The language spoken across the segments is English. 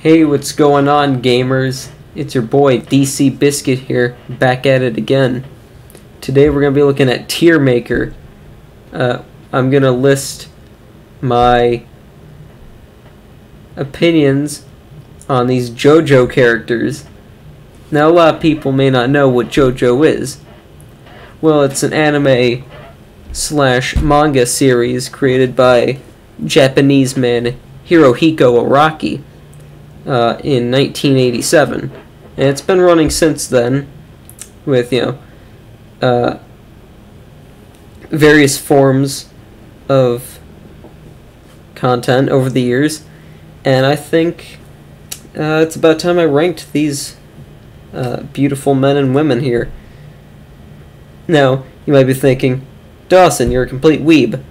Hey, what's going on, gamers? It's your boy DCBiscuit here, back at it again. Today we're going to be looking at Tier Maker. I'm going to list my opinions on these Jojo characters. Now, a lot of people may not know what Jojo is. Well, it's an anime slash manga series created by Japanese man Hirohiko Araki in 1987, and it's been running since then with various forms of content over the years, and I think it's about time I ranked these beautiful men and women here. Now, you might be thinking, Dawson, you're a complete weeb.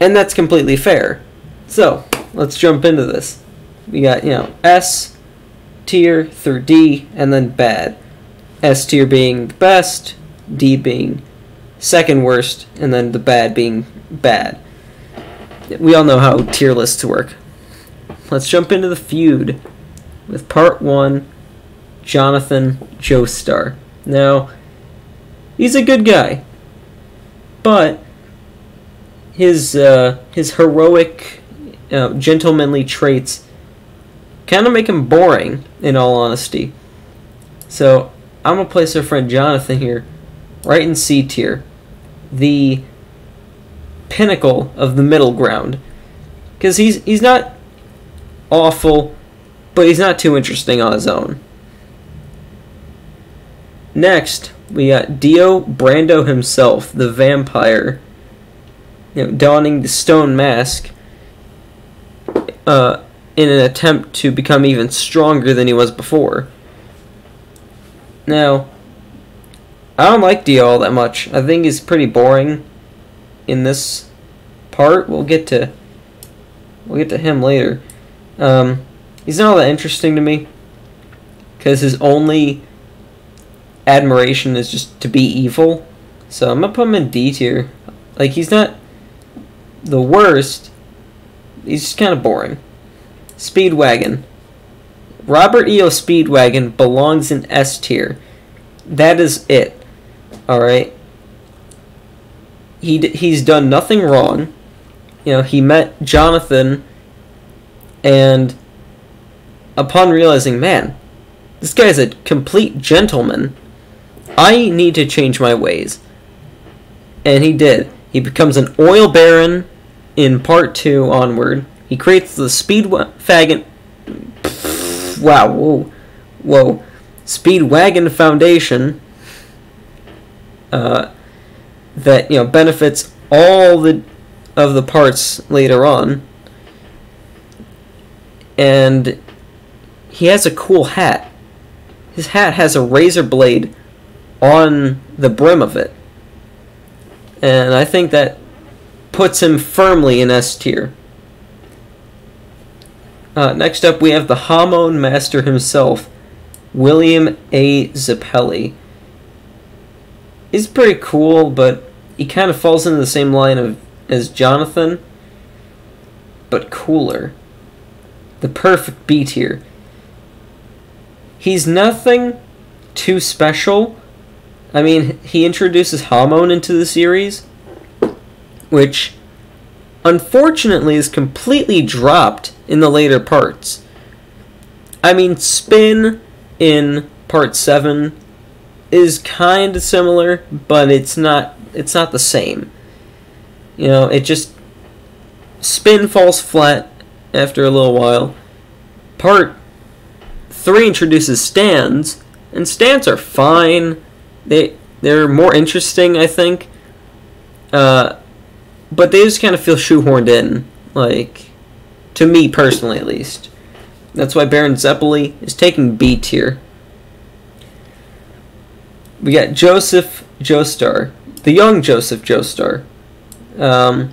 And that's completely fair. So, let's jump into this. We got, S tier through D, and then bad. S tier being the best, D being second worst, and then the bad being bad. We all know how tier lists work. Let's jump into the feud with part 1, Jonathan Joestar. Now, he's a good guy, but his heroic, gentlemanly traits kind of make him boring, in all honesty. So I'm gonna place our friend Jonathan here, right in C tier, the pinnacle of the middle ground, because he's not awful, but he's not too interesting on his own. Next, we got Dio Brando himself, the vampire, donning the stone mask in an attempt to become even stronger than he was before. Now, I don't like Dio all that much. I think he's pretty boring in this part. We'll get to him later. He's not all that interesting to me, because his only admiration is just to be evil. So I'm gonna put him in D tier. Like, he's not the worst, he's just kind of boring. Speedwagon. Robert E.O. Speedwagon belongs in S tier. That is it. Alright? He's done nothing wrong. He met Jonathan, and upon realizing, man, this guy's a complete gentleman, I need to change my ways. And he did. He becomes an oil baron in part 2 onward. He creates the Speedwagon... Wow, whoa. Speedwagon Foundation that, benefits all of the parts later on. And he has a cool hat. His hat has a razor blade on the brim of it, and I think that puts him firmly in S tier. Next up, we have the Hormone Master himself, William A. Zappelli. He's pretty cool, but he kind of falls into the same line as Jonathan, but cooler. The perfect B tier. He's nothing too special. I mean, he introduces Hormone into the series, which unfortunately is completely dropped in the later parts. I mean, Spin in part 7 is kind of similar, but it's not the same. It just, Spin falls flat after a little while. Part 3 introduces stands, and stands are fine. They're more interesting, I think. But they just kind of feel shoehorned in, like, to me personally at least. That's why Baron Zeppeli is taking B tier. We got Joseph Joestar, the young Joseph Joestar. I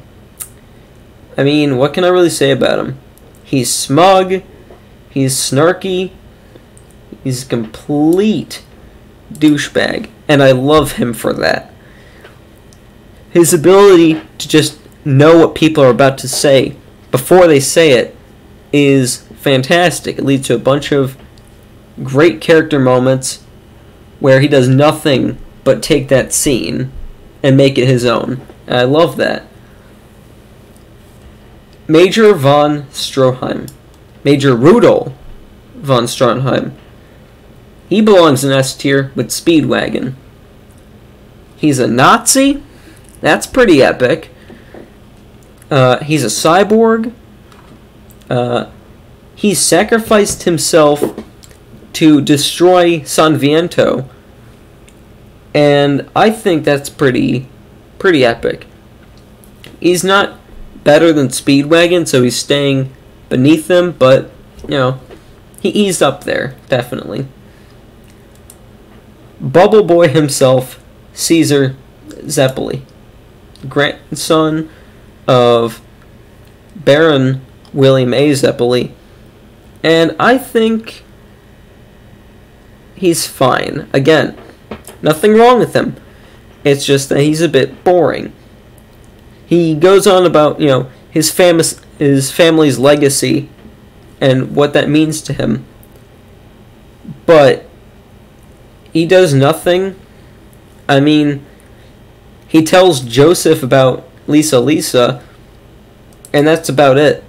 mean, what can I really say about him? He's smug, he's snarky, he's a complete douchebag, and I love him for that. His ability to just know what people are about to say before they say it is fantastic. It leads to a bunch of great character moments where he does nothing but take that scene and make it his own. And I love that. Major von Stroheim. Major Rudolf von Stroheim. He belongs in S tier with Speedwagon. He's a Nazi? That's pretty epic. He's a cyborg. He sacrificed himself to destroy Sanviento. And I think that's pretty epic. He's not better than Speedwagon, so he's staying beneath them, but, you know, he's up there, definitely. Bubble Boy himself, Caesar Zeppeli, grandson of Baron William A. Zeppeli, and I think he's fine. Again, nothing wrong with him. It's just that he's a bit boring. He goes on about, you know, his family's legacy and what that means to him, but he does nothing. I mean, he tells Joseph about Lisa, and that's about it.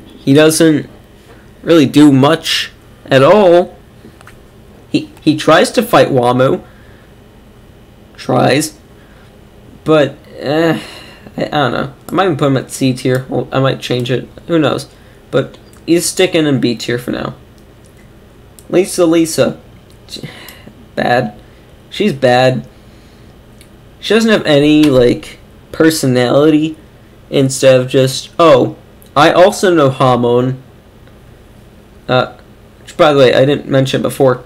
He doesn't really do much at all. He tries to fight Weeaboo. But, I don't know. I might even put him at C tier. Well, I might change it. Who knows? But he's sticking in B tier for now. Lisa. Bad. She's bad. She doesn't have any, like, personality. Instead of just, oh, I also know Hamon. Which, by the way, I didn't mention before.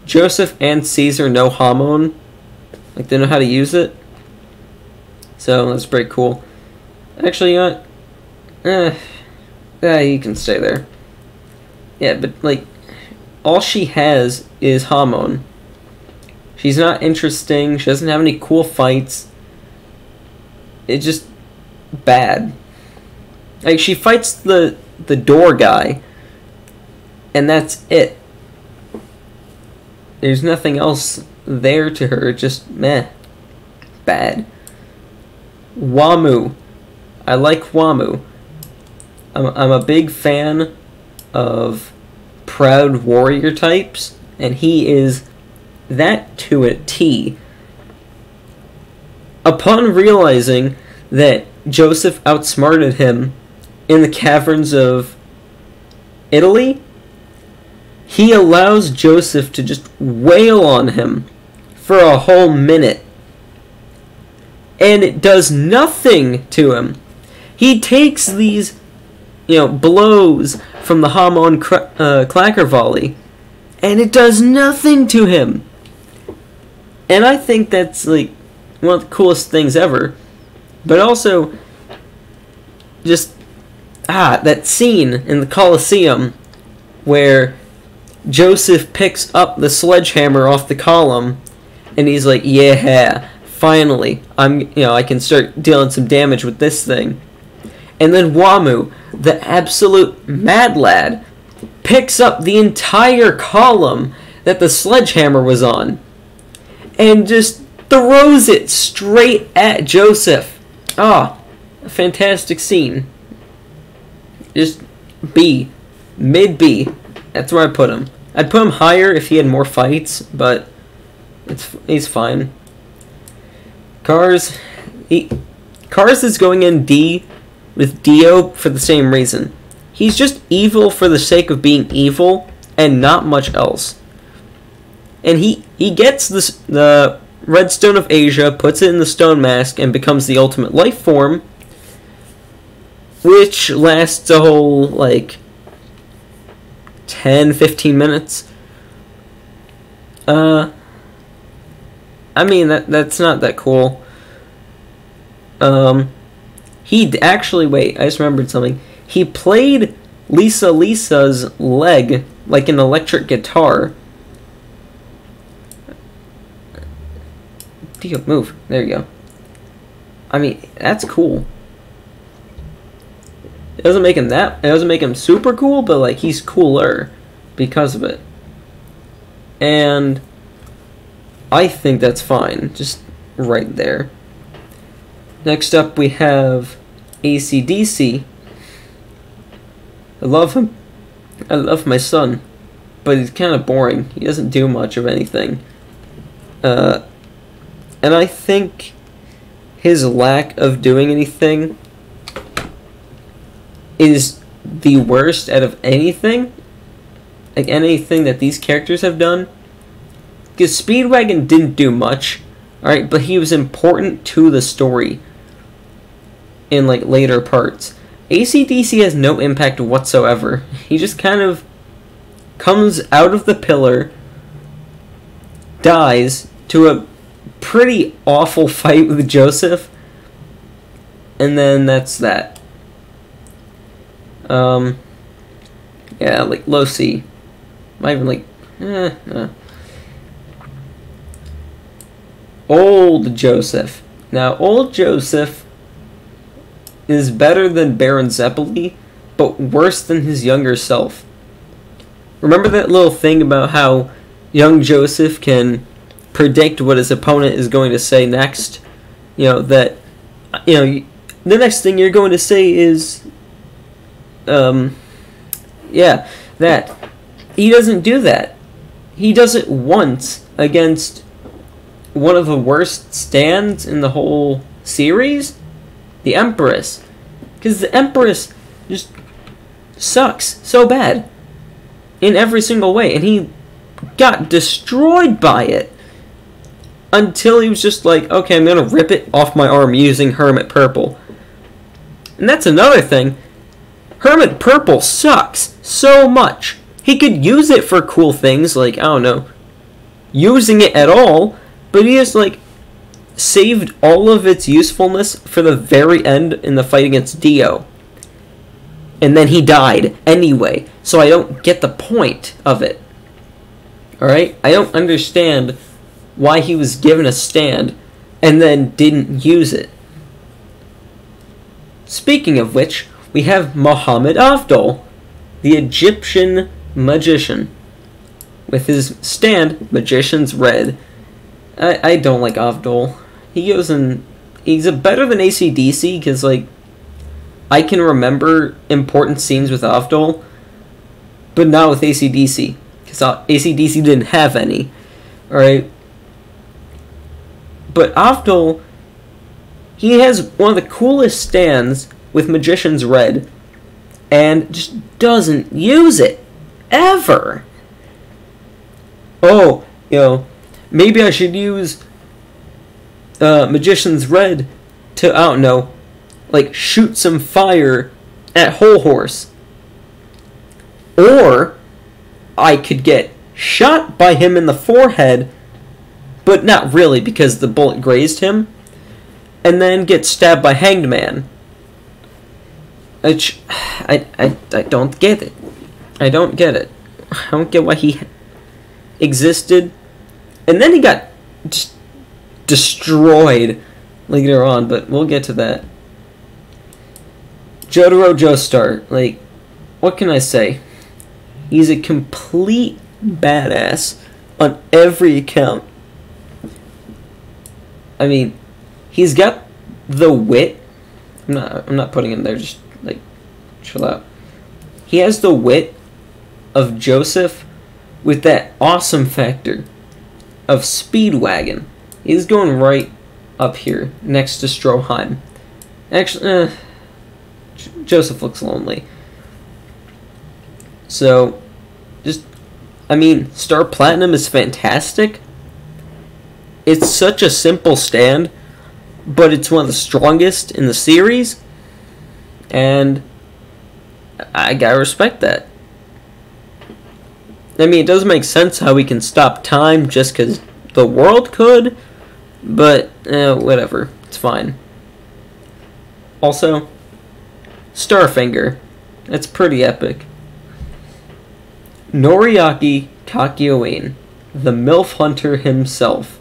Joseph and Caesar know Hamon. Like, they know how to use it. So, that's pretty cool. Actually, you know what? You can stay there. Yeah, but, like, all she has is Hamon. She's not interesting. She doesn't have any cool fights. It's just bad. Like, she fights the door guy, and that's it. There's nothing else there to her. Just meh. Bad. Weeaboo. I like Weeaboo. I'm a big fan of proud warrior types, and he is that to a T. Upon realizing that Joseph outsmarted him in the caverns of Italy, he allows Joseph to just wail on him for a whole minute. And it does nothing to him. He takes these, blows from the Hamon clacker volley, and it does nothing to him. And I think that's, like, one of the coolest things ever. But also, just, that scene in the Colosseum where Joseph picks up the sledgehammer off the column, and he's like, yeah, finally, I can start dealing some damage with this thing. And then Weeaboo, the absolute mad lad, picks up the entire column that the sledgehammer was on, and just throws it straight at Joseph. A fantastic scene. Just B. Mid B. That's where I put him. I'd put him higher if he had more fights, but he's fine. Cars is going in D with Dio for the same reason. He's just evil for the sake of being evil and not much else. And he gets the Redstone of Asia, puts it in the stone mask, and becomes the ultimate life form, which lasts a whole, 10-15 minutes. I mean, that's not that cool. He actually, wait, I just remembered something. He played Lisa's leg like an electric guitar. Dio, move. There you go. I mean, that's cool. It doesn't make him that. It doesn't make him super cool, but like he's cooler because of it. And I think that's fine, just right there. Next up, we have AC/DC. I love him. I love my son, but he's kind of boring. He doesn't do much of anything. And I think his lack of doing anything is the worst out of anything. Like anything that these characters have done. Because Speedwagon didn't do much, alright, but he was important to the story in like later parts. AC/DC has no impact whatsoever. He just kind of comes out of the pillar, dies to a pretty awful fight with Joseph, and then that's that. Yeah, like low C. Not even like Old Joseph. Now, old Joseph is better than Baron Zeppeli, but worse than his younger self. Remember that little thing about how young Joseph can predict what his opponent is going to say next? You know, that, you know, the next thing you're going to say is, yeah, that. He doesn't do that. He does it once against one of the worst stands in the whole series, the Empress. Because the Empress just sucks so bad in every single way, and he got destroyed by it until he was just like, okay, I'm gonna rip it off my arm using Hermit Purple. And that's another thing. Hermit Purple sucks so much. He could use it for cool things, like, I don't know, using it at all, but he just, like, saved all of its usefulness for the very end in the fight against Dio. And then he died anyway, so I don't get the point of it. Alright? I don't understand why he was given a stand and then didn't use it. Speaking of which, we have Muhammad Afdol, the Egyptian magician, with his stand, Magician's Red. I don't like Afdol. He goes in... He's better than AC/DC, because, like, I can remember important scenes with Afdol, but not with AC/DC, because AC/DC didn't have any. Alright? But Afdol, he has one of the coolest stands with Magician's Red, and just doesn't use it. Ever. Oh, you know, maybe I should use Magician's Red to, I don't know, like shoot some fire at Whole Horse. Or I could get shot by him in the forehead, but not really because the bullet grazed him, and then get stabbed by Hanged Man. I don't get it. I don't get it. I don't get why he existed. And then he got just destroyed later on, but we'll get to that. Jotaro Joestar, like, what can I say? He's a complete badass on every account. I mean, he's got the wit. I'm not putting him there, just like chill out. He has the wit of Joseph with that awesome factor of Speedwagon. He's going right up here next to Stroheim. Actually, Joseph looks lonely. So, just, I mean, Star Platinum is fantastic. It's such a simple stand, but it's one of the strongest in the series, and I gotta respect that. I mean, it does make sense how we can stop time just because the world could, but whatever, it's fine. Also, Starfinger, that's pretty epic. Noriaki Kakyoin, the MILF Hunter himself.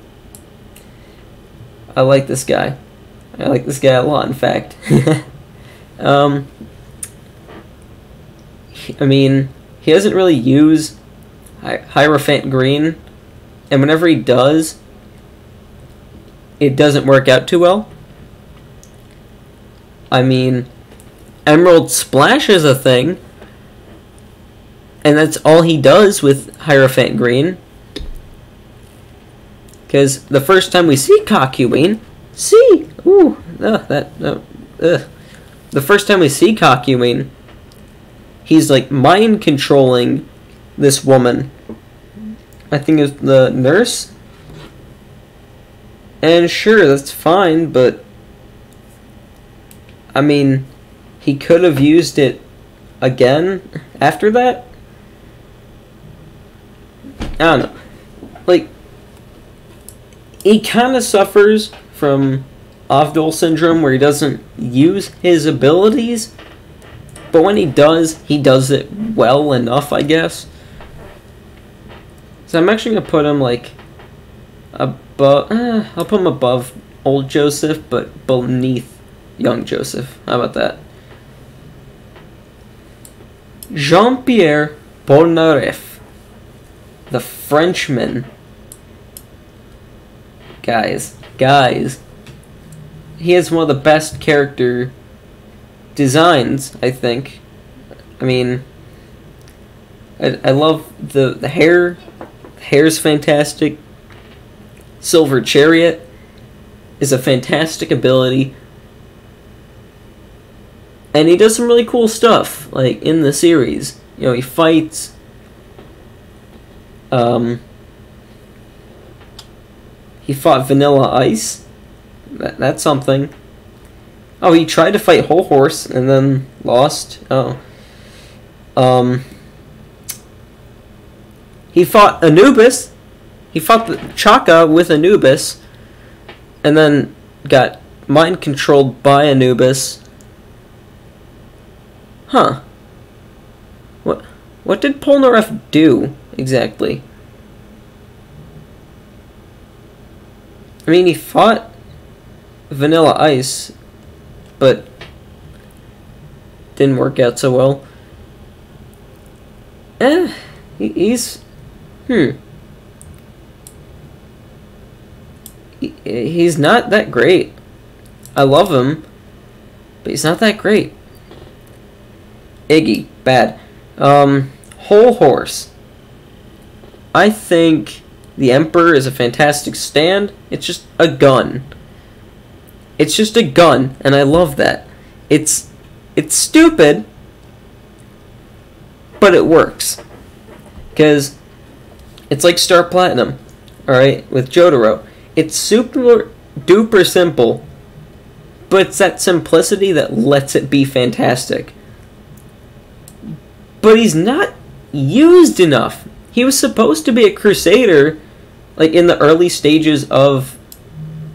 I like this guy. I like this guy a lot, in fact. I mean, he doesn't really use Hierophant Green, and whenever he does, it doesn't work out too well. I mean, Emerald Splash is a thing, and that's all he does with Hierophant Green. Because the first time we see Kakyoin, the first time we see Kakyoin, he's like mind controlling this woman. I think it's the nurse. And sure, that's fine, but I mean, he could have used it again after that. I don't know. Like, he kind of suffers from Avdol syndrome where he doesn't use his abilities, but when he does it well enough, I guess. So I'm actually going to put him like above, I'll put him above old Joseph, but beneath young Joseph. How about that? Jean-Pierre Polnareff, the Frenchman. Guys, he has one of the best character designs, I think. I mean, I love the hair. The hair's fantastic. Silver Chariot is a fantastic ability. And he does some really cool stuff, like, in the series. You know, he fights. He fought Vanilla Ice. That's something. Oh, he tried to fight Whole Horse and then lost. Oh. He fought Anubis. He fought the Chaka with Anubis. And then got mind controlled by Anubis. Huh. What did Polnareff do exactly? I mean, he fought Vanilla Ice, but didn't work out so well. He's not that great. I love him, but he's not that great. Iggy, bad. Whole Horse. I think the Emperor is a fantastic stand. It's just a gun. It's just a gun, and I love that. It's stupid, but it works. Because it's like Star Platinum, alright, with Jotaro. It's super duper simple, but it's that simplicity that lets it be fantastic. But he's not used enough. He was supposed to be a Crusader, like in the early stages of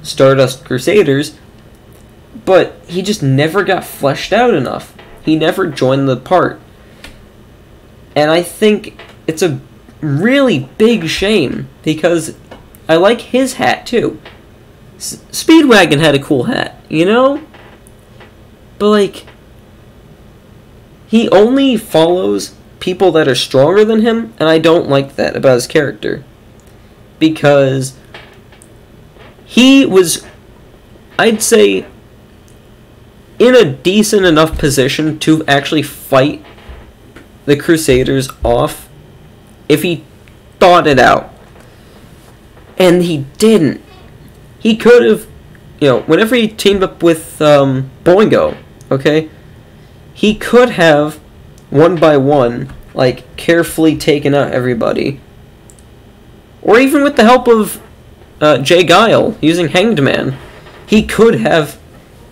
Stardust Crusaders, but he just never got fleshed out enough. He never joined the part. And I think it's a really big shame, because I like his hat too. Speedwagon had a cool hat, you know? But like, he only follows people that are stronger than him, and I don't like that about his character. Because he was, I'd say, in a decent enough position to actually fight the Crusaders off if he thought it out. And he didn't. He could have, you know, whenever he teamed up with Boingo, okay, he could have, one by one, like, carefully taken out everybody. Or even with the help of Jay Guile, using Hanged Man, he could have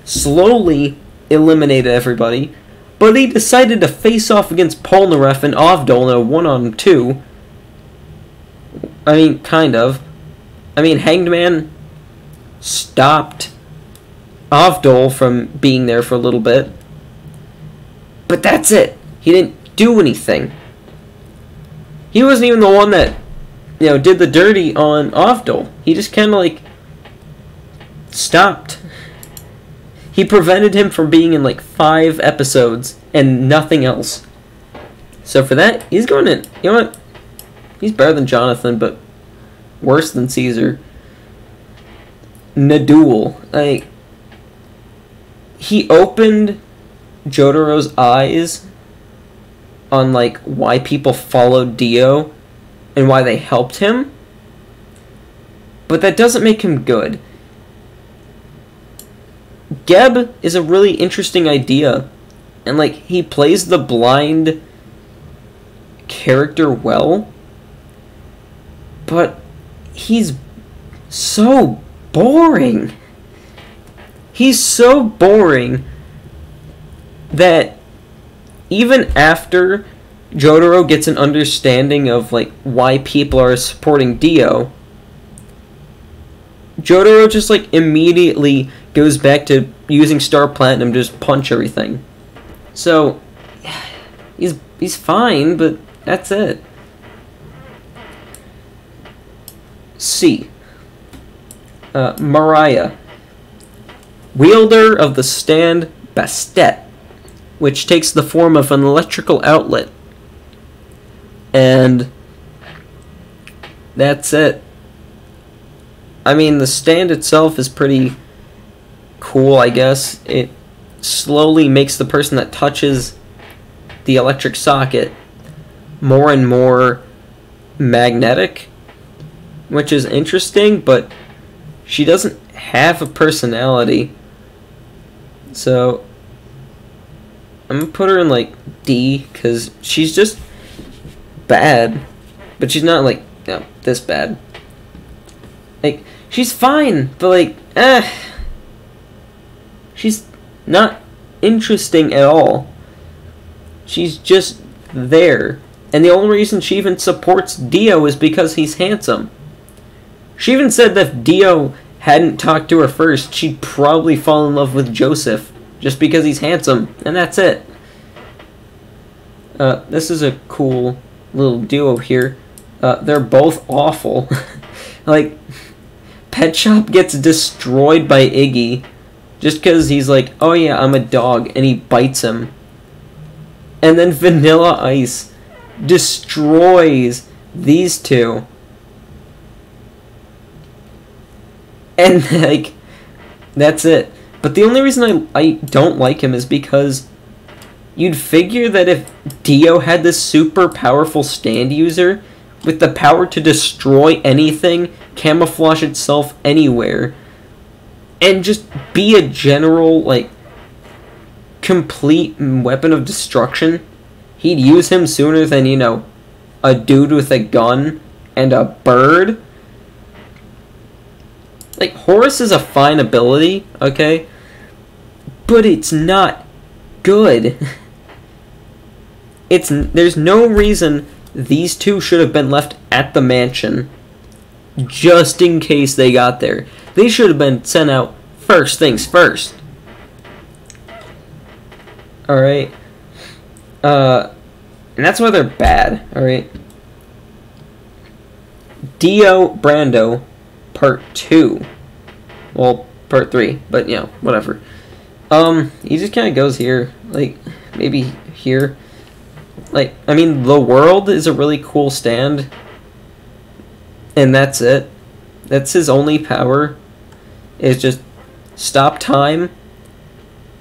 slowly eliminated everybody, but he decided to face off against Polnareff and Avdol in a 1-on-2. I mean, kind of. I mean, Hanged Man stopped Avdol from being there for a little bit. But that's it. He didn't do anything. He wasn't even the one that, you know, did the dirty on Avdol. He just kind of, like, stopped. He prevented him from being in, like, 5 episodes and nothing else. So for that, he's going in. You know what? He's better than Jonathan, but worse than Caesar. Nadul. Like, he opened Jotaro's eyes on, like, why people followed Dio and why they helped him. But that doesn't make him good. Geb is a really interesting idea. And, like, he plays the blind character well. But he's so boring. He's so boring that even after Jotaro gets an understanding of, like, why people are supporting Dio, Jotaro just, like, immediately goes back to using Star Platinum to just punch everything. So, he's fine, but that's it. C. Mariah. Wielder of the stand Bastet, which takes the form of an electrical outlet. And that's it. I mean, the stand itself is pretty cool, I guess. It slowly makes the person that touches the electric socket more and more magnetic, which is interesting, but she doesn't have a personality. So I'm gonna put her in, like, D, because she's just bad. But she's not, like, you know, this bad. Like, she's fine, but, like, she's not interesting at all. She's just there. And the only reason she even supports Dio is because he's handsome. She even said that if Dio hadn't talked to her first, she'd probably fall in love with Joseph, just because he's handsome, and that's it. This is a cool little duo here. They're both awful. Like, Pet Shop gets destroyed by Iggy, just because he's like, oh yeah, I'm a dog, and he bites him. And then Vanilla Ice destroys these two. And, like, that's it. But the only reason I don't like him is because you'd figure that if Dio had this super powerful stand user with the power to destroy anything, camouflage itself anywhere, and just be a general, like, complete weapon of destruction, he'd use him sooner than, you know, a dude with a gun and a bird. Like, Horus is a fine ability, okay? But it's not good. There's no reason these two should have been left at the mansion just in case they got there. They should have been sent out first things first. Alright. And that's why they're bad, alright? Dio Brando Part 2. Well, Part 3, but, you know, whatever. He just kind of goes here. Like, maybe here. Like, I mean, the world is a really cool stand. And that's it. That's his only power. Is just stop time.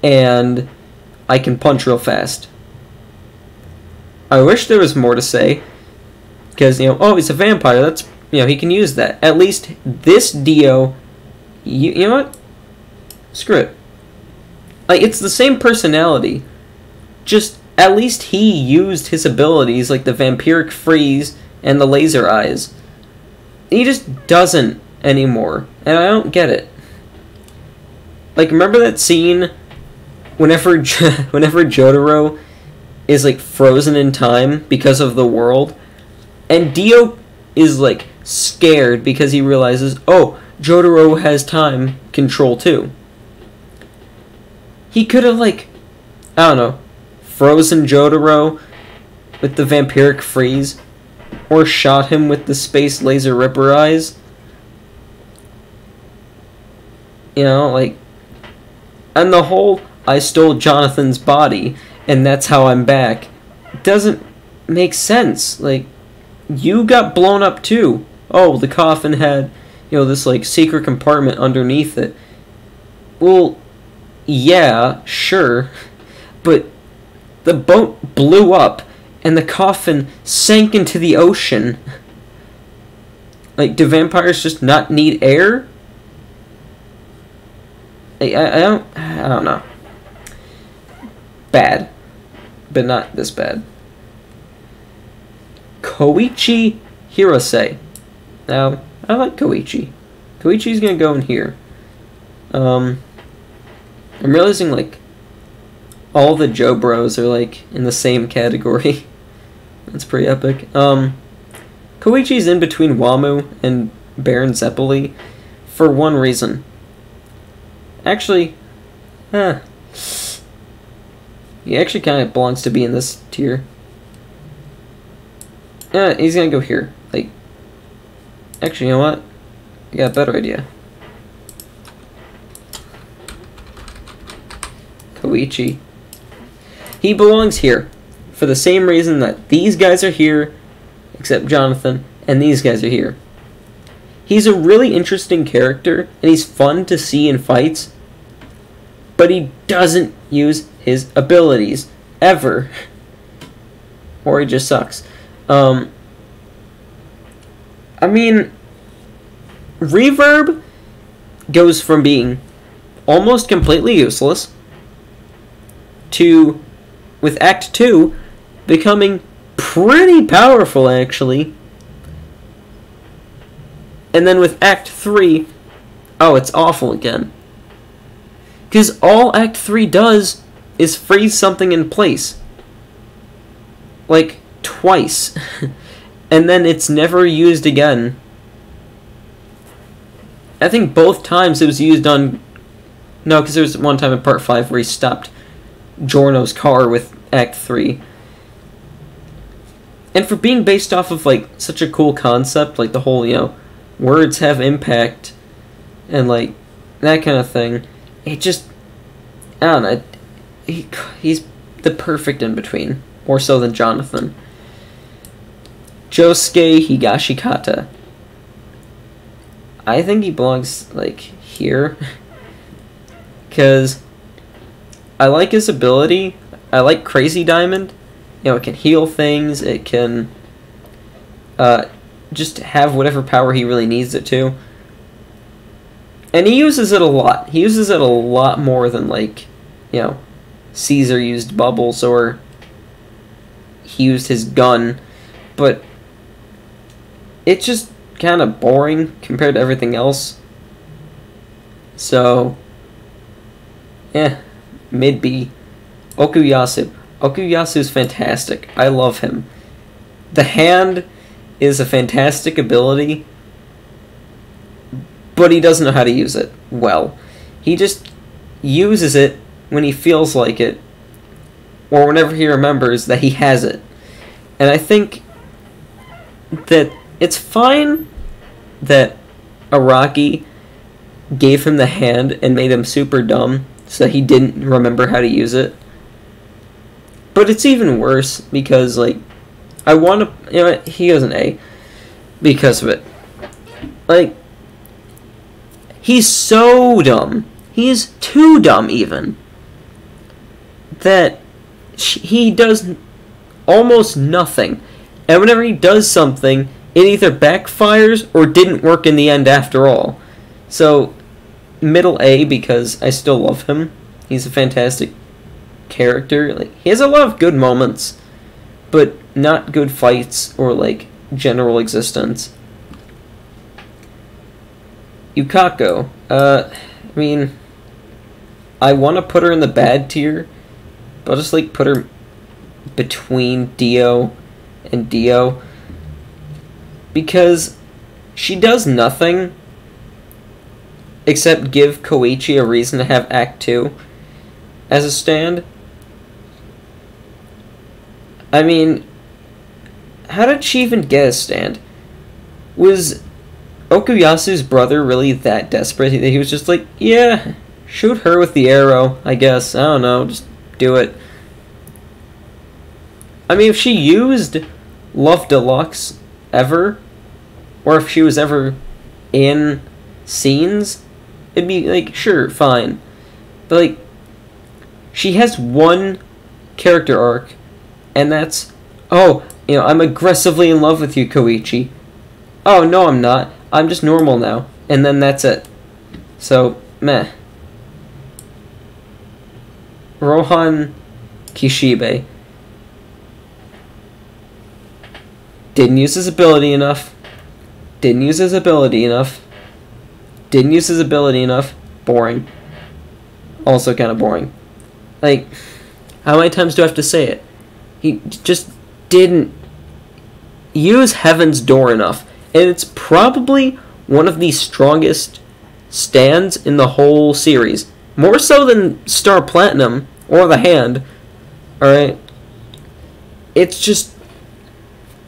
And I can punch real fast. I wish there was more to say. Because, you know, oh, he's a vampire. That's, you know, he can use that. At least this Dio, you know what? Screw it. Like, it's the same personality. Just, at least he used his abilities, like the vampiric freeze and the laser eyes. He just doesn't anymore. And I don't get it. Like, remember that scene whenever Jotaro is, like, frozen in time because of the world? And Dio is, like, scared because he realizes, oh, Jotaro has time control too. He could have, like, I don't know, frozen Jotaro with the vampiric freeze, or shot him with the space laser ripper eyes. You know, like, and the whole I stole Jonathan's body and that's how I'm back doesn't makes sense. Like, you got blown up too. Oh, the coffin had, this, like, secret compartment underneath it. Well, yeah, sure. But the boat blew up, and the coffin sank into the ocean. Like, do vampires just not need air? Like, I don't know. Bad. But not this bad. Koichi Hirose. Now, I like Koichi. Koichi's gonna go in here. I'm realizing, like, all the Joe bros are, like, in the same category. That's pretty epic. Koichi's in between Wamu and Baron Zeppeli for one reason. Actually, he actually kind of belongs to be in this tier. He's gonna go here. Like, actually, you know what? I got a better idea. Koichi. He belongs here for the same reason that these guys are here, except Jonathan, and these guys are here. He's a really interesting character, and he's fun to see in fights, but he doesn't use his abilities, ever. Or he just sucks. I mean, Reverb goes from being almost completely useless to, with Act 2, becoming pretty powerful, actually. And then with Act 3, oh, it's awful again. Because all Act 3 does is freeze something in place. Like, twice. And then it's never used again. I think both times it was used on... No, because there was one time in Part 5 where he stopped Giorno's car with Act 3. And for being based off of, like, such a cool concept, like the whole, words have impact, and, like, that kind of thing, it just, I don't know, he's the perfect in-between, more so than Jonathan. Josuke Higashikata. I think he belongs, like, here, because I like his ability. I like Crazy Diamond. It can heal things, it can just have whatever power he really needs it to. And he uses it a lot. He uses it a lot more than, like, Caesar used bubbles, or he used his gun. But it's just kind of boring compared to everything else. So, mid B. Okuyasu. Okuyasu is fantastic. I love him. The hand is a fantastic ability, but he doesn't know how to use it well. He just uses it when he feels like it, or whenever he remembers that he has it. And I think that it's fine that Araki gave him the hand and made him super dumb so that he didn't remember how to use it. But it's even worse because, like, I want to... he goes an A because of it. Like, he's so dumb. He's too dumb, even. That he does almost nothing. And whenever he does something, it either backfires or didn't work in the end after all. So, middle A because I still love him. He's a fantastic character. Like, he has a lot of good moments, but not good fights or, like, general existence. Yukako. I mean, I want to put her in the bad tier, but I'll just, like, put her between Dio and Dio, because she does nothing except give Koichi a reason to have Act 2 as a stand. I mean, how did she even get a stand? Was Okuyasu's brother really that desperate that he was just like, yeah, shoot her with the arrow, I guess. I don't know, just do it. I mean, if she used Love Deluxe ever, or if she was ever in scenes, it'd be like, sure, fine. But like, she has one character arc, and that's, oh, you know, I'm aggressively in love with you, Koichi. Oh, no, I'm not. I'm just normal now. And then that's it. So, meh. Rohan Kishibe didn't use his ability enough. Didn't use his ability enough. Didn't use his ability enough. Boring. Also kind of boring. Like, how many times do I have to say it? He just didn't use Heaven's Door enough. And it's probably one of the strongest stands in the whole series. More so than Star Platinum or the Hand. Alright? It's just...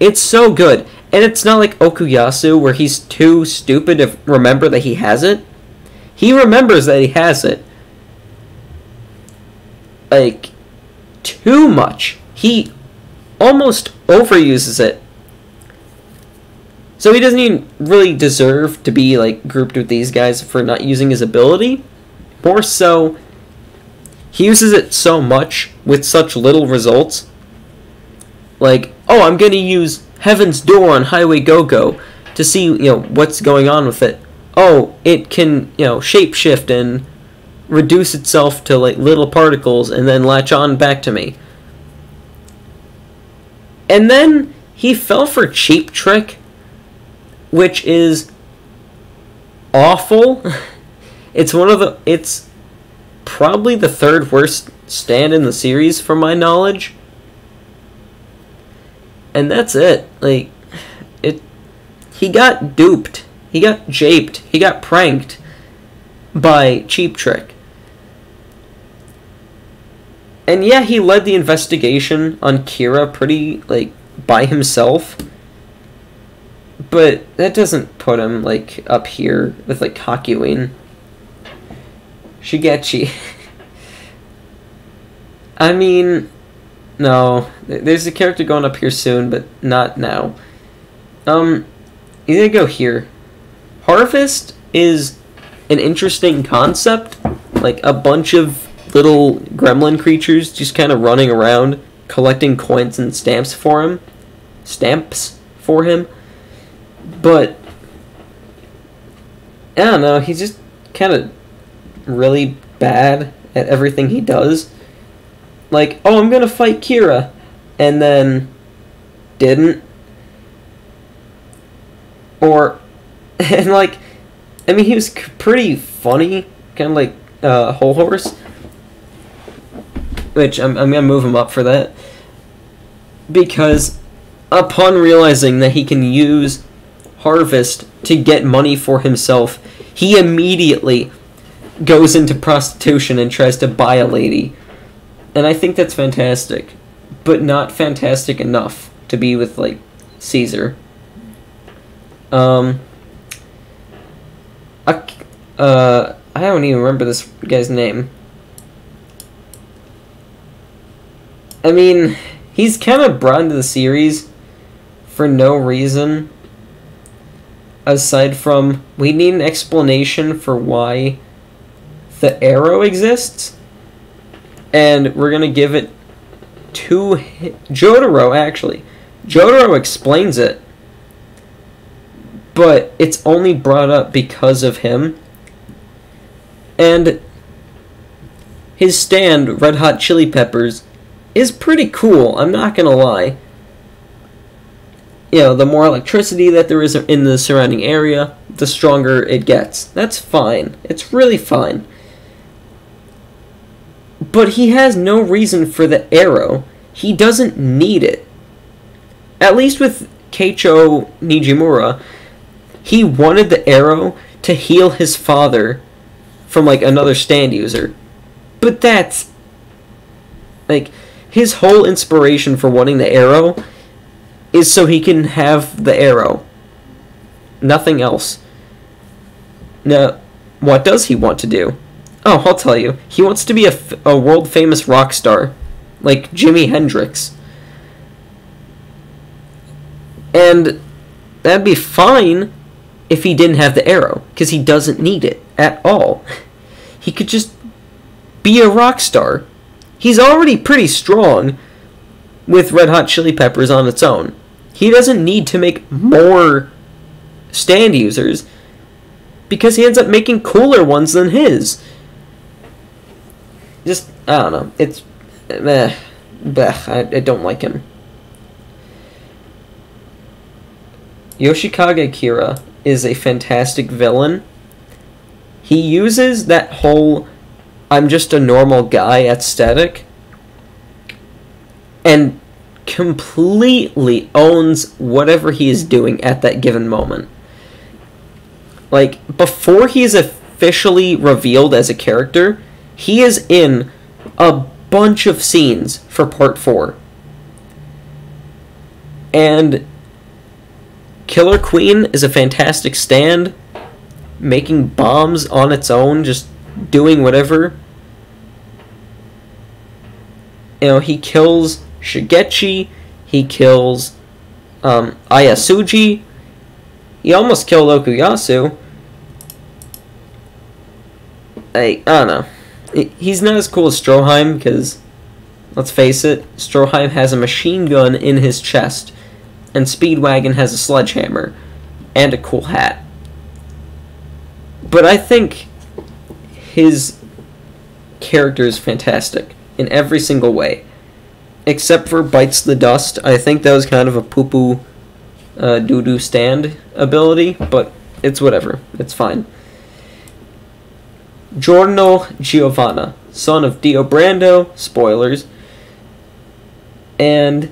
it's so good. And it's not like Okuyasu where he's too stupid to remember that he has it. He remembers that he has it. Like, too much. He almost overuses it. So he doesn't even really deserve to be like grouped with these guys for not using his ability. More so, he uses it so much with such little results. Like, oh, I'm gonna use Heaven's Door on Highway Go-Go to see, you know, what's going on with it. Oh, it can, you know, shapeshift and reduce itself to like little particles and then latch on back to me. And then he fell for Cheap Trick, which is awful. It's probably the third worst stand in the series from my knowledge. And that's it. Like, he got duped. He got japed. He got pranked by Cheap Trick. And yeah, he led the investigation on Kira pretty, like, by himself. But that doesn't put him, like, up here with, like, Hakuin. Shigechi. I mean, no. There's a character going up here soon, but not now. He's gonna go here. Harvest is an interesting concept. Like, a bunch of little gremlin creatures just kind of running around, collecting coins and stamps for him. But I don't know, he's just kind of really bad at everything he does. Like, oh, I'm gonna fight Kira, and then didn't. Or, and like, I mean, he was pretty funny, kind of like Whole Horse, which I'm gonna move him up for that, because upon realizing that he can use Harvest to get money for himself, he immediately goes into prostitution and tries to buy a lady. And I think that's fantastic, but not fantastic enough to be with, like, Caesar. I don't even remember this guy's name. I mean, he's kind of brought into the series for no reason, aside from we need an explanation for why the arrow exists, and we're gonna give it to Jotaro. Actually, Jotaro explains it, but it's only brought up because of him. And his stand, Red Hot Chili Peppers, is pretty cool, I'm not gonna lie. You know, the more electricity that there is in the surrounding area, the stronger it gets. That's fine. It's really fine. But he has no reason for the arrow. He doesn't need it. At least with Keicho Nijimura, he wanted the arrow to heal his father from, like, another stand user. But that's, like, his whole inspiration for wanting the arrow is so he can have the arrow. Nothing else. Now, what does he want to do? Oh, I'll tell you. He wants to be a world-famous rock star, like Jimi Hendrix. And that'd be fine if he didn't have the arrow, because he doesn't need it at all. He could just be a rock star. He's already pretty strong with Red Hot Chili Peppers on its own. He doesn't need to make more stand users, because he ends up making cooler ones than his. Just, I don't know. It's, I don't like him. Yoshikage Kira is a fantastic villain. He uses that whole I'm just a normal guy aesthetic and completely owns whatever he is doing at that given moment. Like, before he is officially revealed as a character, he is in a bunch of scenes for Part 4. And Killer Queen is a fantastic stand, making bombs on its own, just doing whatever. You know, he kills Shigechi, he kills Ayasuji, he almost killed Okuyasu. I don't know. He's not as cool as Stroheim, because, let's face it, Stroheim has a machine gun in his chest, and Speedwagon has a sledgehammer, and a cool hat. But I think his character is fantastic in every single way. Except for Bites the Dust. I think that was kind of a poo-poo doo-doo stand ability, but it's whatever. It's fine. Giorno Giovanna, son of Dio Brando, spoilers, and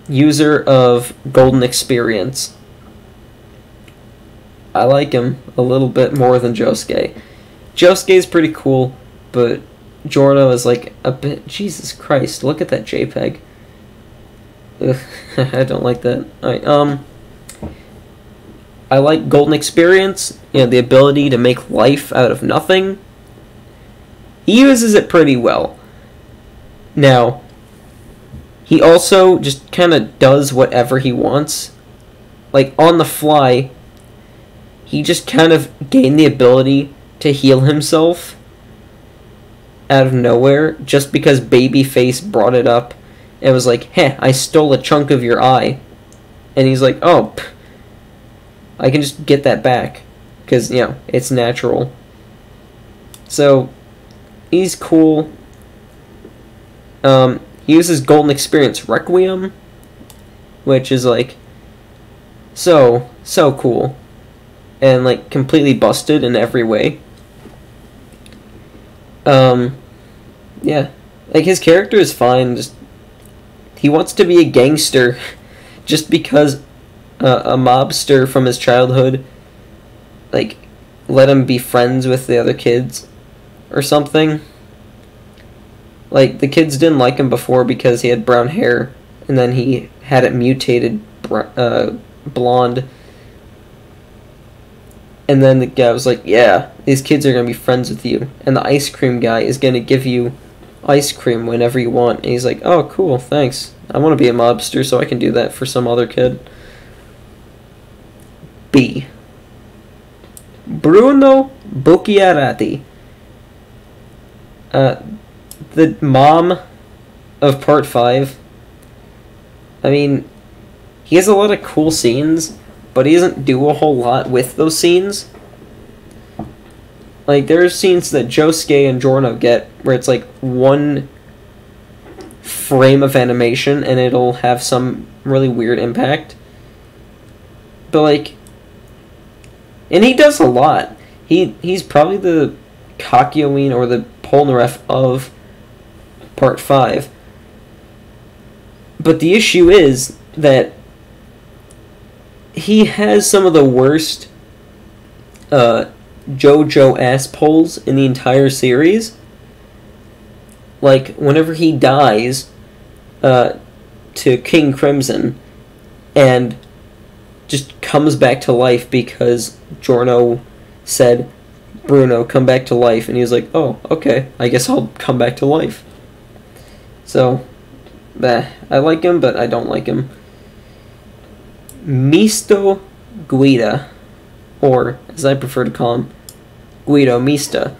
user of Golden Experience. I like him a little bit more than Josuke. Josuke's pretty cool, but Giorno is like a bit... Jesus Christ, look at that JPEG. Ugh, I don't like that. Alright, I like Golden Experience, you know, the ability to make life out of nothing. He uses it pretty well. Now, he also just kind of does whatever he wants. Like, on the fly, he just kind of gained the ability to heal himself out of nowhere, just because Babyface brought it up and was like, "Heh, I stole a chunk of your eye." And he's like, "Oh, I can just get that back, because, you know, it's natural." So, he's cool. He uses Golden Experience Requiem, which is, like, so cool. And, like, completely busted in every way. Yeah. Like, his character is fine, just... He wants to be a gangster just because a mobster from his childhood, like, let him be friends with the other kids or something. Like, the kids didn't like him before because he had brown hair, and then he had it mutated blonde. And then the guy was like, "Yeah, these kids are going to be friends with you, and the ice cream guy is going to give you ice cream whenever you want." And he's like, "Oh, cool, thanks. I want to be a mobster, so I can do that for some other kid." B. Bruno Bucchiarati. The mom of Part 5. I mean, he has a lot of cool scenes, but he doesn't do a whole lot with those scenes. Like, there are scenes that Josuke and Giorno get where it's like one frame of animation and it'll have some really weird impact. But, like, and he does a lot. He's probably the Kakyoin or the Polnareff of Part 5. But the issue is that he has some of the worst Jojo ass pulls in the entire series. Like, whenever he dies to King Crimson and just comes back to life because Giorno said, "Bruno, come back to life," and he was like, "Oh, okay, I guess I'll come back to life." So, I like him, but I don't like him. Misto Guida, or as I prefer to call him, Guido Mista.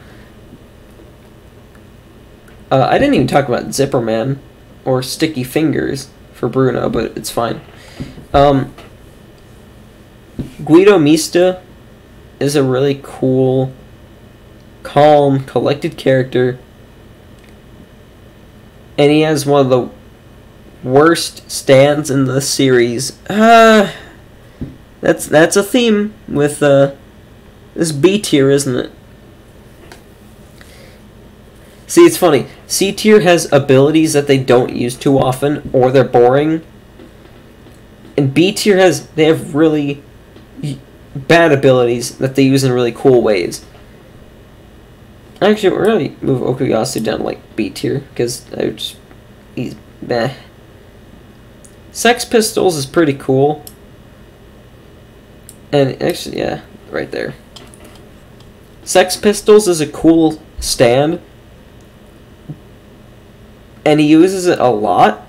I didn't even talk about Zipperman or Sticky Fingers for Bruno, but it's fine. Guido Mista is a really cool, calm, collected character, and he has one of the worst stands in the series. That's a theme with this B tier, isn't it? See, it's funny. C tier has abilities that they don't use too often, or they're boring. And B tier they have really bad abilities that they use in really cool ways. Actually, we're gonna move Okuyasu down to like B tier because he's meh. Sex Pistols is pretty cool, and actually, yeah, right there. Sex Pistols is a cool stand, and he uses it a lot.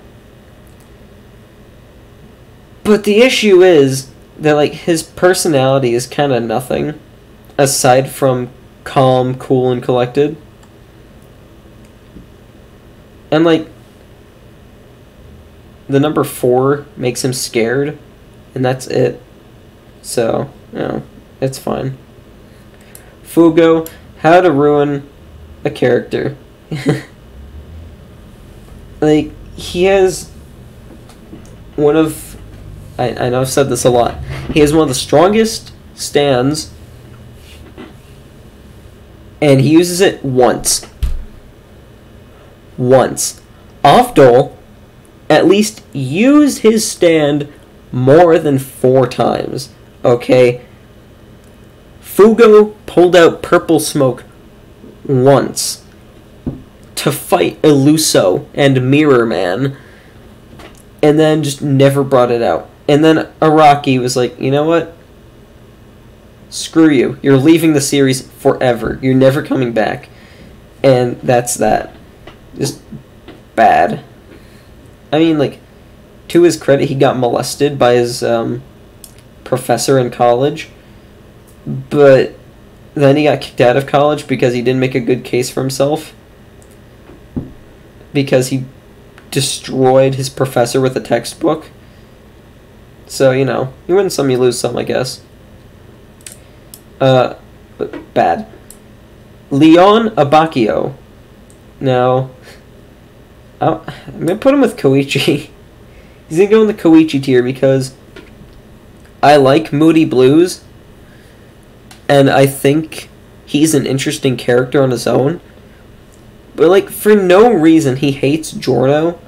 But the issue is that like his personality is kind of nothing aside from calm, cool, and collected. And like the number 4 makes him scared, and that's it. So, you know, it's fine. Fugo, how to ruin a character. Like, he has one of... I know I've said this a lot. He has one of the strongest stands, and he uses it once. Once. Avdol at least used his stand more than 4 times. Okay? Fugo pulled out Purple Smoke once to fight Illuso and Mirror Man, and then just never brought it out. And then Araki was like, you know what? Screw you. You're leaving the series forever. You're never coming back. And that's that. Just bad. I mean, like, to his credit, he got molested by his professor in college. But then he got kicked out of college because he didn't make a good case for himself. Because he destroyed his professor with a textbook. So, you know, you win some, you lose some, I guess. But bad. Leon Abakio. Now, I'm going to put him with Koichi. He's going to go in the Koichi tier because I like Moody Blues, and I think he's an interesting character on his own. But, like, for no reason, he hates Giorno.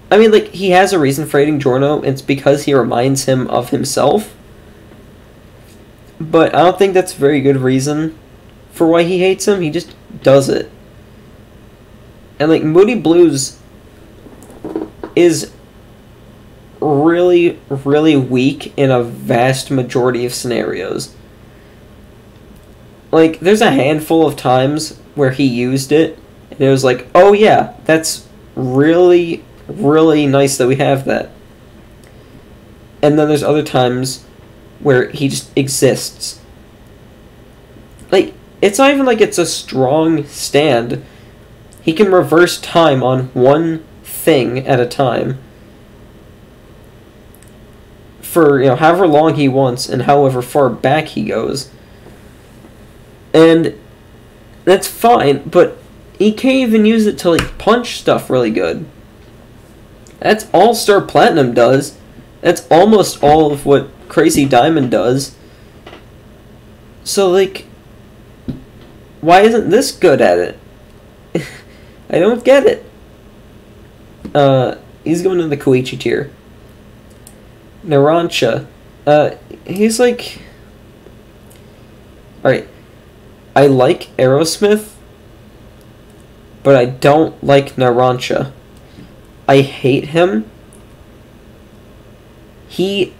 I mean, like, he has a reason for hating Giorno. It's because he reminds him of himself. But I don't think that's a very good reason for why he hates him. He just does it. And, like, Moody Blues is really, really weak in a vast majority of scenarios. Like, there's a handful of times where he used it, and it was like, oh yeah, that's really, really nice that we have that. And then there's other times where he just exists. Like, it's not even like it's a strong stand. He can reverse time on one thing at a time for, you know, however long he wants and however far back he goes. And that's fine, but he can't even use it to, like, punch stuff really good. That's all Star Platinum does. That's almost all of what Crazy Diamond does. So, like, why isn't this good at it? I don't get it. He's going in the Koichi tier. Narancia. He's like... Alright. I like Aerosmith, but I don't like Narancia. I hate him. He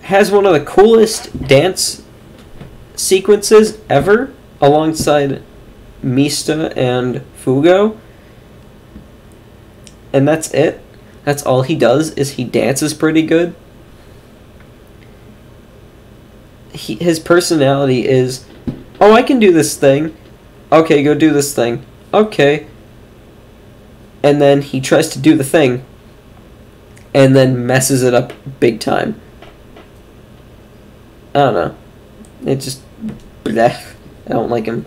has one of the coolest dance sequences ever, alongside Mista and Fugo. And that's it. That's all he does, is he dances pretty good. His personality is, oh, I can do this thing. Okay, go do this thing. Okay. And then he tries to do the thing, and then messes it up big time. I don't know. It just... bleh. I don't like him.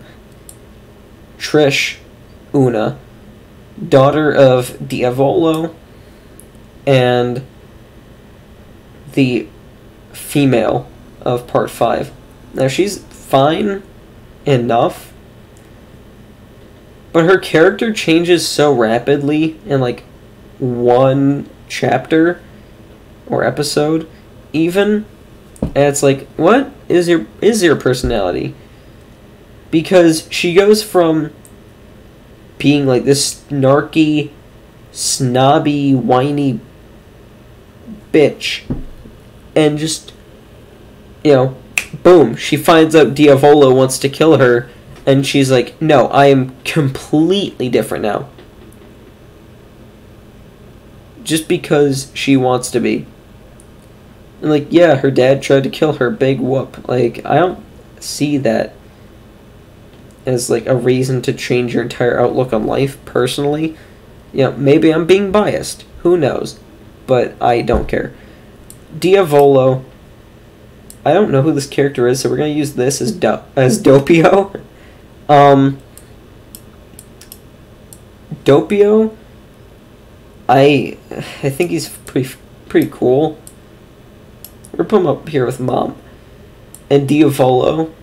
Trish Una, daughter of Diavolo, and the female of part 5. Now, she's fine enough, but her character changes so rapidly in like one chapter or episode even, and it's like, what is your personality? Because she goes from being like this snarky, snobby, whiny bitch, and just, you know, boom, she finds out Diavolo wants to kill her, and she's like, no, I am completely different now. Just because she wants to be. And like, yeah, her dad tried to kill her, big whoop. Like, I don't see that as like a reason to change your entire outlook on life, personally. You know, maybe I'm being biased. Who knows? But I don't care. Diavolo, I don't know who this character is, so we're going to use this as Doppio. Doppio, I think he's pretty cool. We're putting him up here with Mom. And Diavolo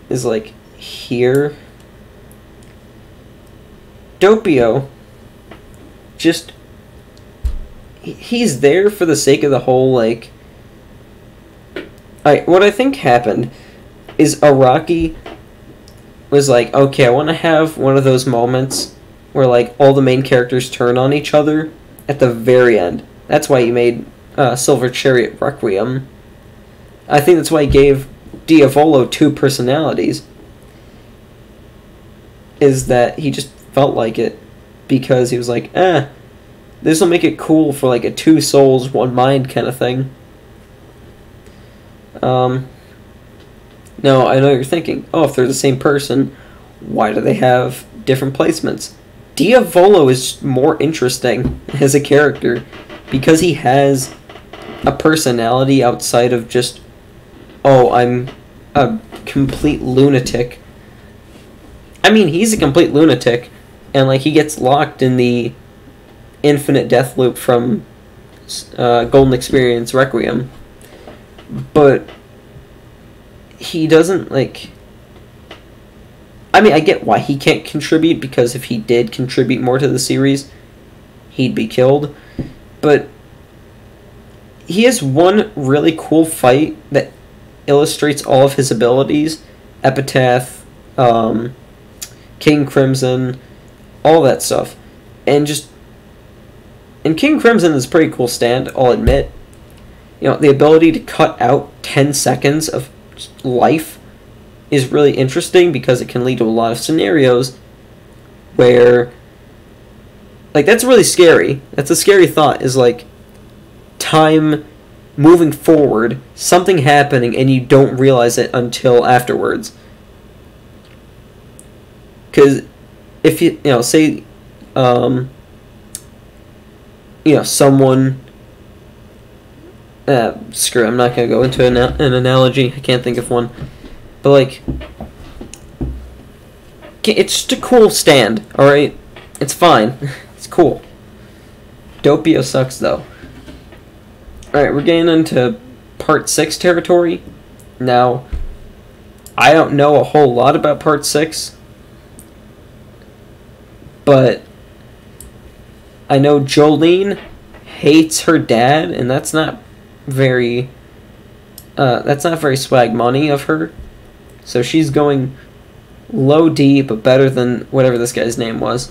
is like here. Doppio, just, he's there for the sake of the whole, like, what I think happened is Araki was like, okay, I want to have one of those moments where, like, all the main characters turn on each other at the very end. That's why he made Silver Chariot Requiem. I think that's why he gave Diavolo 2 personalities. Is that he just felt like it, because he was like, this will make it cool for like a 2 souls, 1 mind kind of thing. No, I know you're thinking, oh, if they're the same person, why do they have different placements? Diavolo is more interesting as a character because he has a personality outside of just, oh, I'm a complete lunatic. I mean, he's a complete lunatic, and like he gets locked in the infinite death loop from Golden Experience Requiem, but he doesn't, like, I mean, I get why he can't contribute, because if he did contribute more to the series, he'd be killed, but he has one really cool fight that illustrates all of his abilities. Epitaph, King Crimson, all that stuff. And King Crimson is a pretty cool stand, I'll admit. You know, the ability to cut out 10 seconds of life is really interesting, because it can lead to a lot of scenarios where, like, that's really scary. That's a scary thought, is like time moving forward, something happening, and you don't realize it until afterwards. Because if you know, say, someone, screw it, I'm not going to go into an analogy, I can't think of one, but like, it's just a cool stand, alright? It's fine, it's cool. Doppio sucks though. Alright, we're getting into Part 6 territory. Now, I don't know a whole lot about Part 6, but I know Jolene hates her dad, and that's not very swag money of her. So she's going low D, but better than whatever this guy's name was.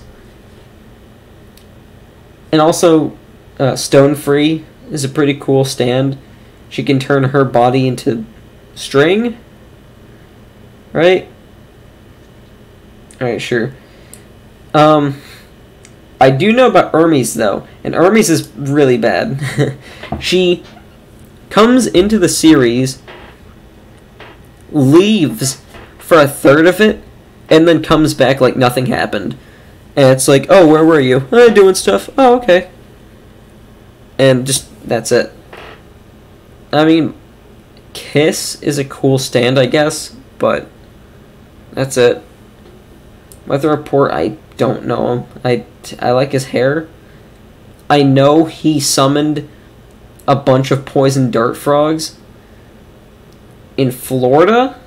And also, Stone Free is a pretty cool stand. She can turn her body into string, right? Alright, sure. I do know about Hermes, though, and Hermes is really bad. She comes into the series, leaves for a third of it, and then comes back like nothing happened. And it's like, oh, where were you? Oh, doing stuff. Oh, okay. And just, that's it. I mean, Kiss is a cool stand, I guess, but that's it. Weather Report, I don't know him. I like his hair. I know he summoned a bunch of poison dart frogs in Florida.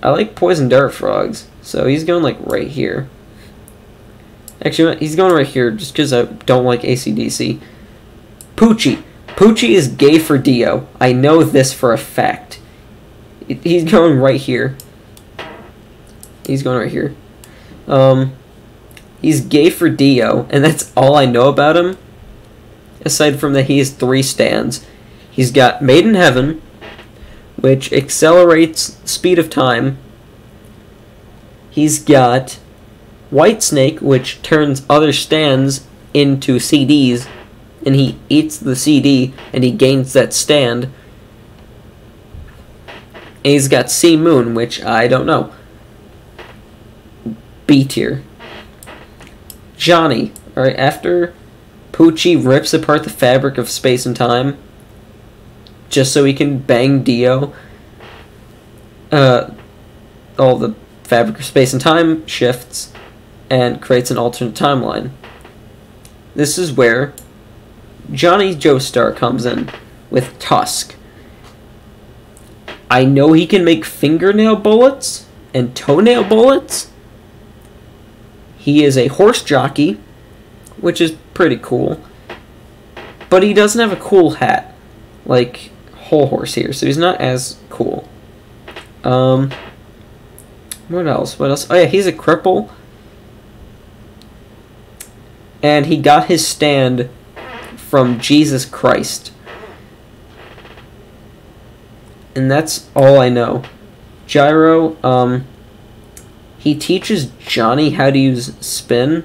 I like poison dart frogs, so he's going like right here. Actually, he's going right here just because I don't like AC/DC. Poochie. Poochie is gay for Dio. I know this for a fact. He's going right here. He's going right here. He's gay for Dio, and that's all I know about him. Aside from that, he has 3 stands. He's got Made in Heaven, which accelerates speed of time. He's got Whitesnake, which turns other stands into CDs, and he eats the CD, and he gains that stand. And he's got Sea Moon, which I don't know. B tier. Johnny. Alright, after Poochie rips apart the fabric of space and time, just so he can bang Dio, all the fabric of space and time shifts and creates an alternate timeline. This is where Johnny Joestar comes in with Tusk. I know he can make fingernail bullets and toenail bullets. He is a horse jockey, which is pretty cool. But he doesn't have a cool hat like Whole Horse here, so he's not as cool. What else? What else? Oh yeah, he's a cripple. And he got his stand from Jesus Christ. And that's all I know. Gyro, he teaches Johnny how to use spin.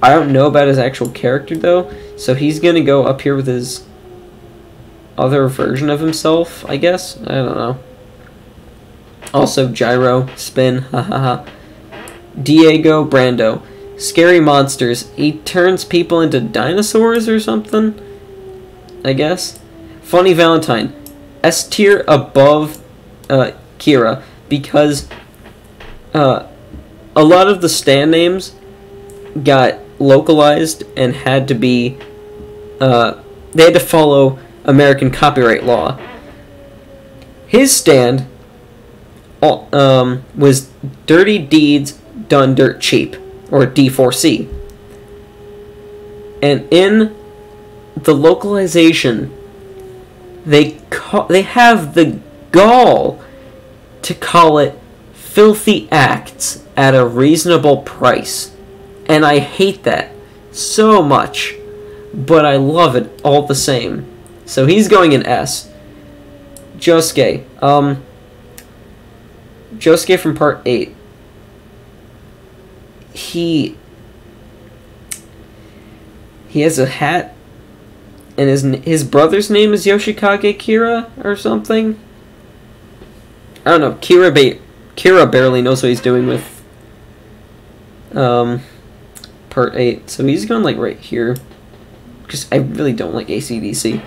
I don't know about his actual character, though, so he's gonna go up here with his other version of himself, I guess? I don't know. Also, Gyro, spin, hahaha. Diego Brando. Scary monsters. He turns people into dinosaurs or something, I guess. Funny Valentine. S tier above Kira, because a lot of the stand names got localized and had to be they had to follow American copyright law. His stand was Dirty Deeds Done Dirt Cheap, or D4C. And in the localization, they have the gall to call it Filthy Acts at a Reasonable Price. And I hate that so much, but I love it all the same. So he's going in S. Josuke. Josuke from Part 8. He has a hat, and his brother's name is Yoshikage Kira or something. I don't know. Kira barely knows what he's doing with Part 8, so he's going like right here, because I really don't like AC/DC.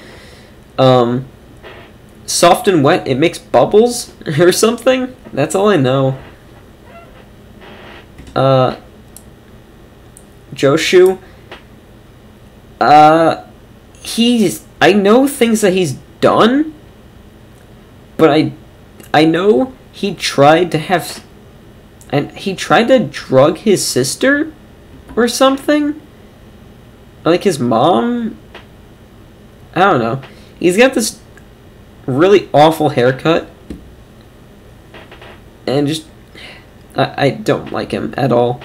Soft and wet, it makes bubbles or something. That's all I know. Joshu. I know things that he's done, but I know he tried to have, and he tried to drug his sister or something, like his mom. I don't know. He's got this really awful haircut, and just I don't like him at all.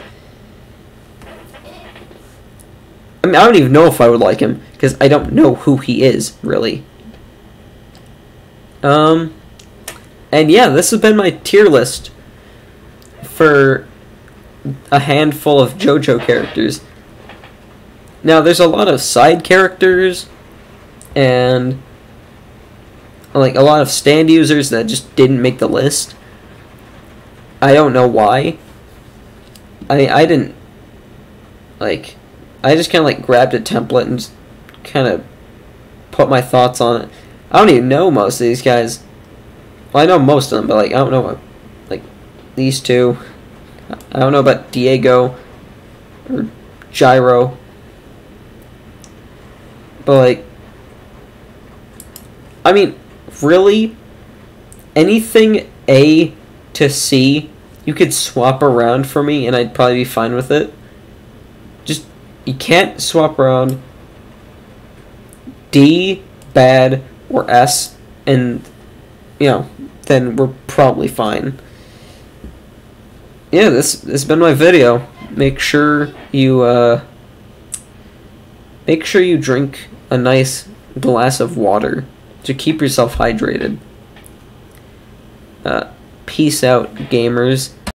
I mean, I don't even know if I would like him, because I don't know who he is, really. And yeah, this has been my tier list for a handful of Jojo characters. Now, there's a lot of side characters and like a lot of stand users that just didn't make the list. I don't know why. I didn't like. I just kind of like grabbed a template and just kind of put my thoughts on it. I don't even know most of these guys. Well, I know most of them, but like I don't know about like these two. I don't know about Diego or Gyro. But like, I mean, really, anything A to C, you could swap around for me and I'd probably be fine with it. Just, you can't swap around D, bad, or S, and, you know, then we're probably fine. Yeah, this has been my video. Make sure you drink a nice glass of water to keep yourself hydrated. Peace out, gamers.